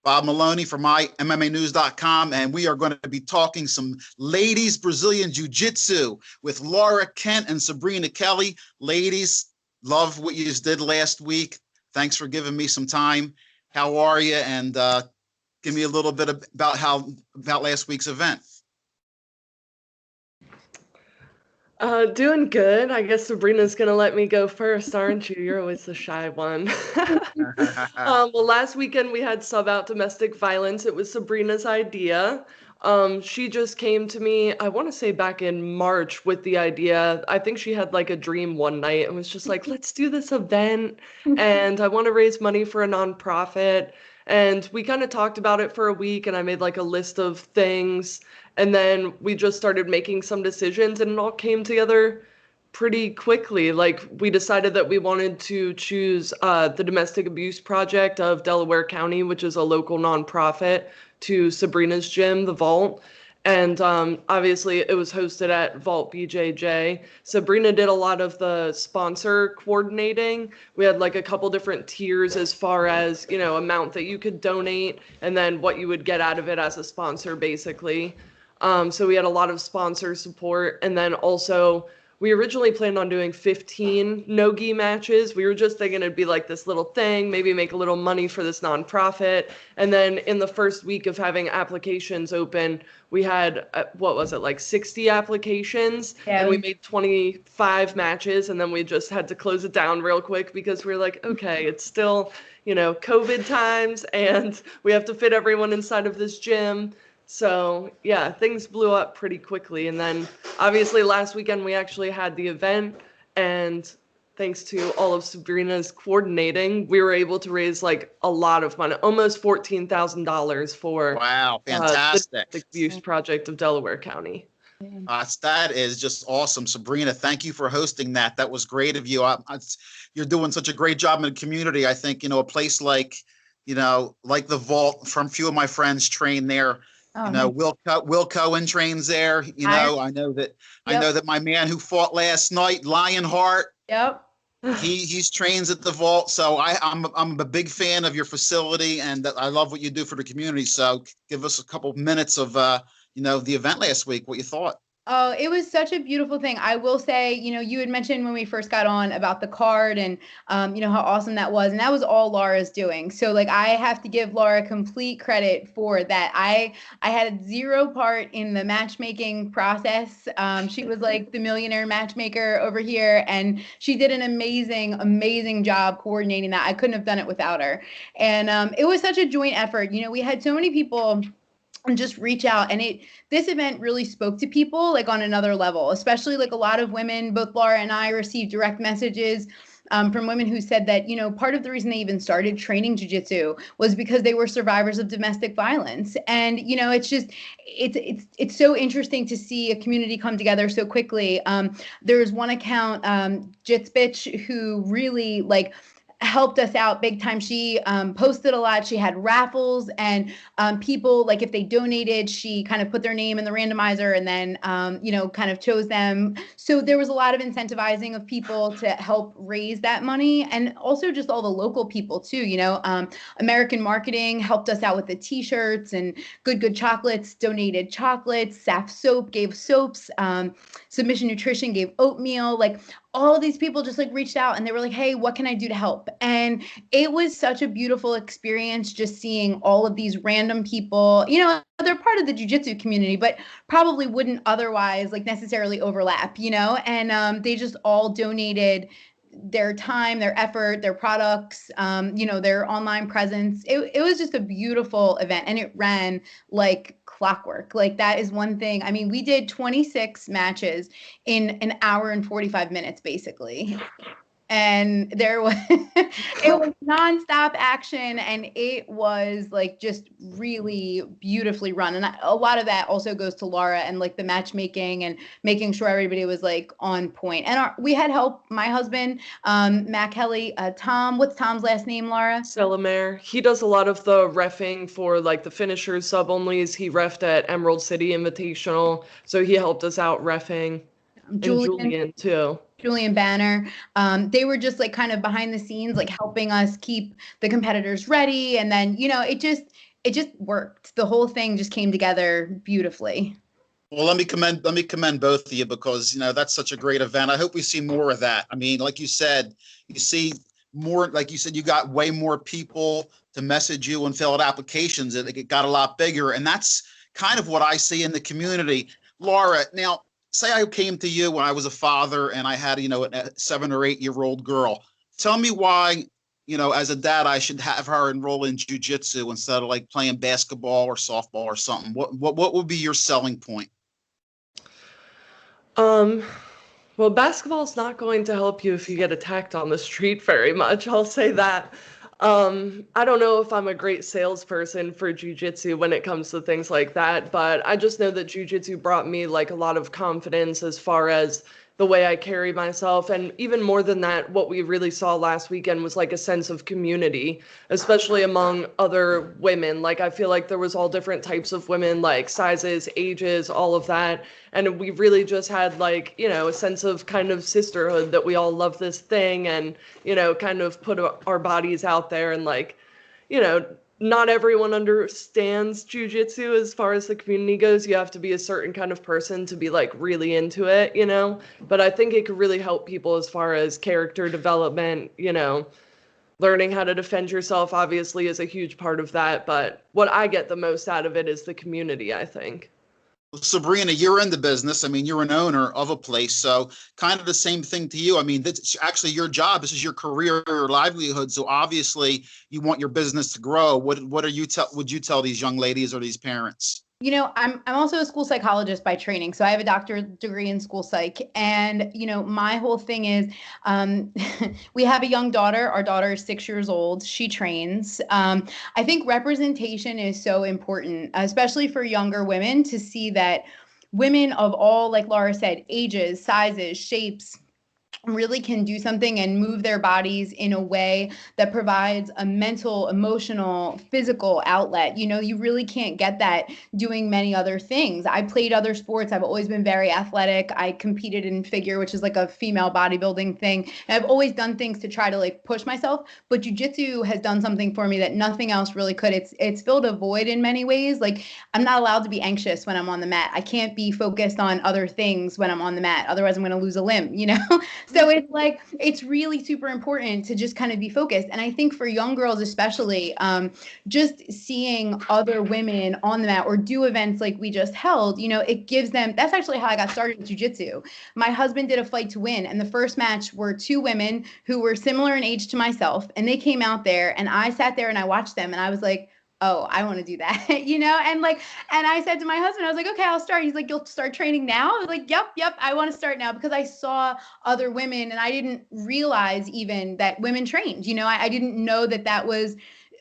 Bob Maloney from MMAnews.com, and we are going to be talking some ladies Brazilian Jiu-Jitsu with Laura Kent and Sabrina Kelly. Ladies, love what you just did last week. Thanks for giving me some time. How are you? And give me a little bit about last week's event. Doing good. I guess Sabrina's gonna let me go first, aren't you? You're always the shy one. Well, last weekend we had Subout domestic violence. It was Sabrina's idea. She just came to me, I want to say back in March with the idea. I think she had like a dream one night and was just like, let's do this event. And I want to raise money for a nonprofit. And we kind of talked about it for a week, and I made like a list of things. And then we just started making some decisions, and it all came together pretty quickly. Like, we decided that we wanted to choose the Domestic Abuse Project of Delaware County, which is a local nonprofit, to Sabrina's gym, the Vault. And obviously it was hosted at Vault BJJ. Sabrina did a lot of the sponsor coordinating. We had like a couple different tiers as far as, you know, amount that you could donate and then what you would get out of it as a sponsor, basically. So we had a lot of sponsor support. And then also we originally planned on doing 15 no-gi matches. We were just thinking it'd be like this little thing, maybe make a little money for this nonprofit. And then in the first week of having applications open, we had, what was it, like 60 applications? Yeah, and we made 25 matches, and then we just had to close it down real quick because we were like, okay, it's still, you know, COVID times, and we have to fit everyone inside of this gym. So yeah, things blew up pretty quickly. And then obviously last weekend we actually had the event, and thanks to all of Sabrina's coordinating, we were able to raise like a lot of money, almost $14,000 for wow, fantastic. The Abuse Project of Delaware County. That is just awesome. Sabrina, thank you for hosting that. That was great of you. You're doing such a great job in the community. I think, you know, a place like, you know, like the Vault, from a few of my friends train there. You know, Will Cohen trains there. You know, I know that my man who fought last night, Lionheart. Yep. He's trains at the Vault. So I'm a big fan of your facility, and I love what you do for the community. So give us a couple minutes of you know, the event last week, what you thought. Oh, it was such a beautiful thing. I will say, you know, you had mentioned when we first got on about the card and, you know, how awesome that was. And that was all Laura's doing. So like, I have to give Laura complete credit for that. I had zero part in the matchmaking process. She was like the millionaire matchmaker over here, and she did an amazing job coordinating that. I couldn't have done it without her. And it was such a joint effort. You know, we had so many people and just reach out, and this event really spoke to people like on another level, especially like a lot of women. Both Laura and I received direct messages from women who said that, you know, part of the reason they even started training jiu-jitsu was because they were survivors of domestic violence. And, you know, it's just, it's so interesting to see a community come together so quickly. There's one account, Jits Bitch, who really like helped us out big time. She posted a lot. She had raffles, and people, like if they donated, she kind of put their name in the randomizer and then, you know, kind of chose them. So there was a lot of incentivizing of people to help raise that money, and also just all the local people too. You know, American Marketing helped us out with the t-shirts, and Good Chocolates donated chocolates. Saf Soap gave soaps. Submission Nutrition gave oatmeal. Like, all of these people just like reached out, and they were like, hey, what can I do to help? And it was such a beautiful experience just seeing all of these random people. You know, they're part of the jiu-jitsu community, but probably wouldn't otherwise like necessarily overlap, you know, and they just all donated their time, their effort, their products, you know, their online presence. It was just a beautiful event, and it ran like clockwork. Like, that is one thing. I mean, we did 26 matches in an hour and 45 minutes, basically. And there was, it was nonstop action, and it was like just really beautifully run. And a lot of that also goes to Laura and like the matchmaking and making sure everybody was like on point. And we had help. My husband, Matt Kelly, Tom, what's Tom's last name, Laura? Selamere. He does a lot of the reffing for like the finishers, sub-onlys. He reffed at Emerald City Invitational, so he helped us out reffing. Julian too. Julian Banner. They were just like kind of behind the scenes, like helping us keep the competitors ready. And then, you know, it just worked. The whole thing just came together beautifully. Well, let me commend both of you, because, that's such a great event. I hope we see more of that. I mean, like you said, you see more, like you said, you got way more people to message you and fill out applications. It got a lot bigger. And that's kind of what I see in the community. Laura, now, say I came to you when I was a father and I had, a 7 or 8 year old girl. Tell me why, as a dad, I should have her enroll in jiu-jitsu instead of like playing basketball or softball or something. What would be your selling point? Well, basketball's not going to help you if you get attacked on the street very much. I'll say that. I don't know if I'm a great salesperson for jiu-jitsu when it comes to things like that, but I just know that jiu-jitsu brought me like a lot of confidence as far as the way I carry myself. And even more than that, what we really saw last weekend was like a sense of community, especially among other women. Like, I feel like there was all different types of women, like sizes, ages, all of that. And we really just had like, a sense of kind of sisterhood, that we all love this thing and, kind of put our bodies out there. And like, not everyone understands jujitsu as far as the community goes. You have to be a certain kind of person to be like really into it, but I think it could really help people as far as character development, learning how to defend yourself obviously is a huge part of that. But what I get the most out of it is the community, I think. Sabrina, you're in the business. I mean, you're an owner of a place, so kind of the same thing to you. I mean, that's actually your job. This is your career, your livelihood. So obviously, you want your business to grow. What would you tell these young ladies or these parents? I'm also a school psychologist by training. So I have a doctorate degree in school psych. And, my whole thing is we have a young daughter. Our daughter is 6 years old. She trains. I think representation is so important, especially for younger women, to see that women of all, like Laura said, ages, sizes, shapes, really can do something and move their bodies in a way that provides a mental, emotional, physical outlet. You really can't get that doing many other things. I played other sports. I've always been very athletic. I competed in figure, which is like a female bodybuilding thing. And I've always done things to try to like push myself, but jiu-jitsu has done something for me that nothing else really could. It's filled a void in many ways. Like, I'm not allowed to be anxious when I'm on the mat. I can't be focused on other things when I'm on the mat. Otherwise I'm going to lose a limb, So it's like, it's really super important to just kind of be focused. And I think for young girls, especially, just seeing other women on the mat or do events like we just held, it gives them, that's actually how I got started in jiu-jitsu. My husband did a Fight to Win, and the first match were 2 women who were similar in age to myself. And they came out there and I sat there and I watched them and I was like, oh, I want to do that, and I said to my husband, I was like, okay, I'll start. He's like, you'll start training now? I was like, yep, I want to start now, because I saw other women and I didn't realize even that women trained, I didn't know that was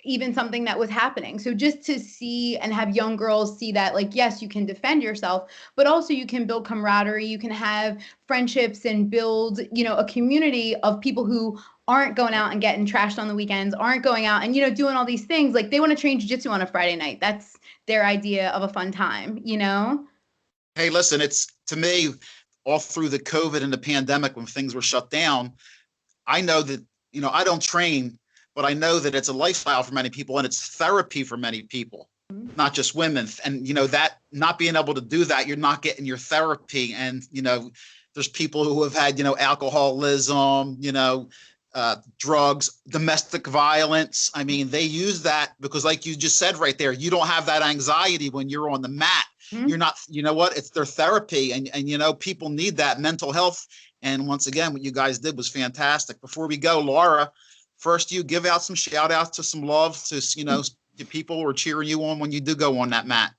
even something that was happening. So just to see and have young girls see that, like, yes, you can defend yourself, but also you can build camaraderie, you can have friendships and build, a community of people who aren't going out and getting trashed on the weekends, aren't going out and, doing all these things. Like, they want to train jiu-jitsu on a Friday night. That's their idea of a fun time, Hey, listen, it's, to me, all through the COVID and the pandemic when things were shut down, I know that, I don't train, but I know that it's a lifestyle for many people and it's therapy for many people, not just women. And, that not being able to do that, you're not getting your therapy. And, there's people who have had, alcoholism, drugs, domestic violence. I mean, they use that because, like you just said right there, you don't have that anxiety when you're on the mat. Mm-hmm. You're not, it's their therapy. And people need that mental health. And once again, what you guys did was fantastic. Before we go, Laura, first, you give out some shout outs to some love to, to people who are cheering you on when you do go on that mat.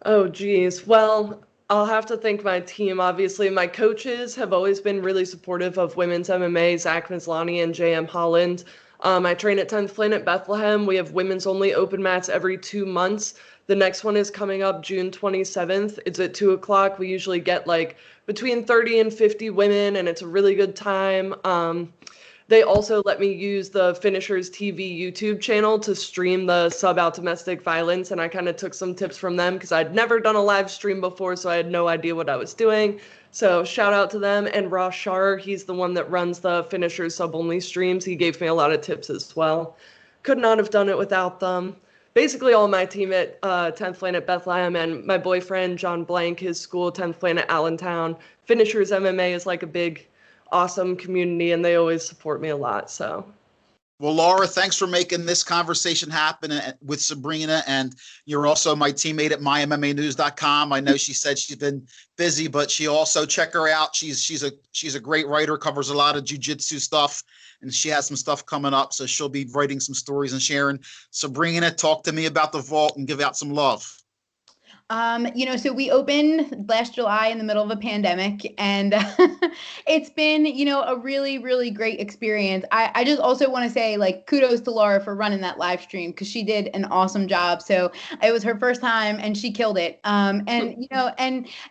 Oh, geez. Well, I'll have to thank my team. Obviously, my coaches have always been really supportive of women's MMA, Zach Mislani and JM Holland. I train at 10th Planet Bethlehem. We have women's only open mats every 2 months. The next one is coming up June 27th. It's at 2:00. We usually get like between 30 and 50 women, and it's a really good time. They also let me use the Finishers TV YouTube channel to stream the Subout domestic violence, and I kind of took some tips from them because I'd never done a live stream before, so I had no idea what I was doing. So shout out to them. And Ross Shar, he's the one that runs the Finishers sub-only streams. He gave me a lot of tips as well. Could not have done it without them. basically all my team at 10th Planet Bethlehem, and my boyfriend John Blank, his school 10th Planet Allentown. Finishers MMA is like a big, awesome community, and they always support me a lot. So. Well, Laura, thanks for making this conversation happen with Sabrina. And you're also my teammate at mymmanews.com. I know she said she's been busy, but she also, check her out. She's a great writer, covers a lot of jiu-jitsu stuff, and she has some stuff coming up. So she'll be writing some stories and sharing. Sabrina, talk to me about the vault and give out some love. So we opened last July in the middle of a pandemic, and it's been, a really, really great experience. I just also want to say, like, kudos to Laura for running that live stream, because she did an awesome job. So it was her first time and she killed it. And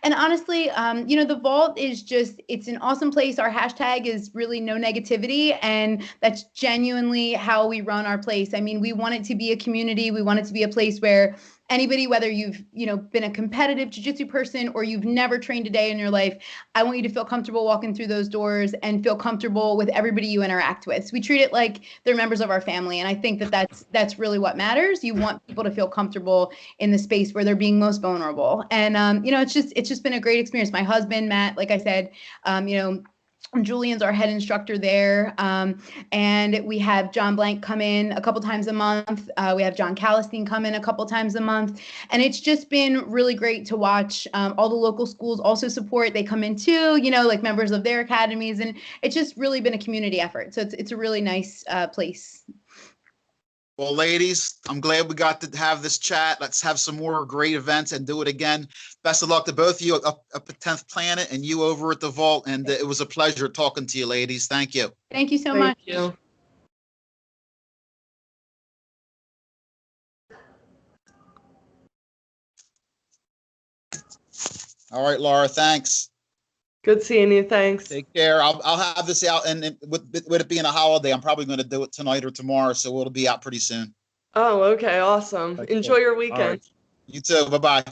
honestly, the vault is just, it's an awesome place. Our hashtag is really no negativity. And that's genuinely how we run our place. I mean, we want it to be a community. We want it to be a place where anybody, whether you've, been a competitive jiu-jitsu person or you've never trained a day in your life, I want you to feel comfortable walking through those doors and feel comfortable with everybody you interact with. So we treat it like they're members of our family. And I think that's really what matters. You want people to feel comfortable in the space where they're being most vulnerable. And, it's just been a great experience. My husband, Matt, like I said, Julian's our head instructor there. And we have John Blank come in a couple times a month. We have John Callistine come in a couple times a month. And it's just been really great to watch all the local schools also support. They come in too, like members of their academies. And it's just really been a community effort. So it's a really nice place. Well, ladies, I'm glad we got to have this chat. Let's have some more great events and do it again. Best of luck to both of you up at 10th Planet and you over at the Vault. And it was a pleasure talking to you, ladies. Thank you. Thank you so much. Thank you. All right, Laura, thanks. Good seeing you. Thanks. Take care. I'll have this out, and with it being a holiday, I'm probably going to do it tonight or tomorrow, so it'll be out pretty soon. Oh, okay. Awesome. Okay. Enjoy your weekend. Right. You too. Bye-bye.